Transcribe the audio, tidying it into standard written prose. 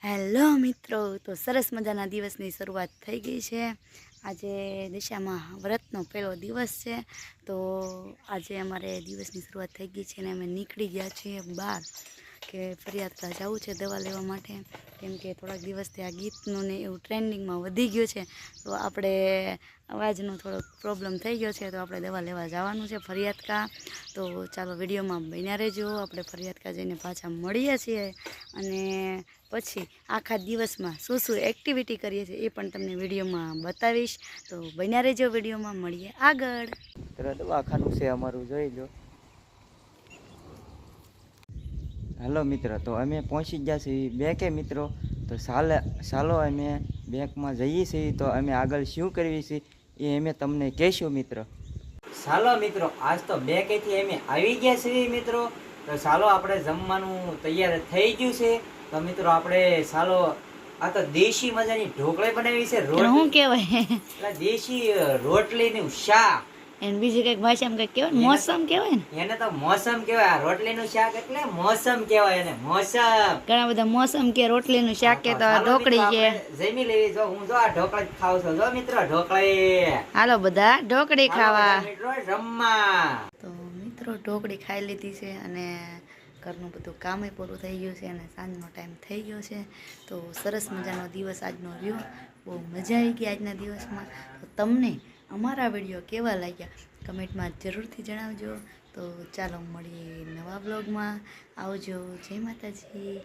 Hello મિત્રો, તો સરસ મજાના દિવસની શરૂઆત થઈ ગઈ છે। આજે દિશામાં વ્રતનો પહેલો દિવસ છે, તો આજે અમારે દિવસની શરૂઆત થઈ ગઈ છે અને અમે નીકળી ગયા છીએ બહાર કે ફરિયાદ જવું છે દવા લેવા માટે। કેમ કે થોડાક દિવસથી આ ગીતનું ને એવું ટ્રેન્ડિંગમાં વધી ગયું છે, તો આપણે અવાજનો થોડોક પ્રોબ્લેમ થઈ ગયો છે, તો આપણે દવા લેવા જવાનું છે ફરિયાદ। તો ચાલો વિડીયોમાં બન્યા રહેજો। આપણે ફરિયાદ જઈને પાછા મળીએ છીએ અને પછી આખા દિવસમાં શું શું એક્ટિવિટી કરીએ છીએ એ પણ તમને વિડીયોમાં બતાવીશ। તો બન્યા રહેજો, વિડીયોમાં મળીએ આગળ। દવાખાનું છે અમારું, જોઈ લો। હાલો મિત્ર, તો અમે પહોંચી ગયા છીએ બેંકે મિત્રો। તો ચાલો અમે બેંકમાં જઈએ છીએ, તો અમે આગળ શું કરવી છે એ અમે તમને કહેશું મિત્રો। ચાલો મિત્રો, આજ તો બેંકેથી અમે આવી ગયા છીએ મિત્રો। તો ચાલો આપણે જમવાનું તૈયાર થઈ ગયું છે। તો મિત્રો આપણે ચાલો, આ તો દેશી મજાની ઢોકળી બનાવી છે। શું કહેવાય? દેશી રોટલીનું શાક। એને બીજી કઈક ભાષામાં કઈક કહેવાય, મોસમ કહેવાય ને? એને તો મોસમ કહેવાય। રોટલીનું શાક એટલે મોસમ કહેવાય એને, મોસમ। ઘણા બધા મોસમ કે રોટલીનું શાક કે તો ઢોકળી કે જમી લેવી। જો હું જો આ ઢોકળી ખાવ છું, જો મિત્રો ઢોકળી। હાલો બધા ઢોકળી ખાવા। મિત્રો રમવા। તો મિત્રો ઢોકળી ખાઈ લીધી છે અને ઘરનું બધું કામે પૂરું થઈ ગયું છે અને સાંજનો ટાઈમ થઈ ગયો છે। તો સરસ મજાનો દિવસ આજનો રહ્યો, બહુ મજા આવી ગઈ આજના દિવસમાં। તો તમને અમારા વિડીયો કેવા લાગ્યા કમેન્ટમાં જરૂરથી જણાવજો। તો ચાલો મળીએ નવા બ્લોગમાં, આવજો, જય માતાજી।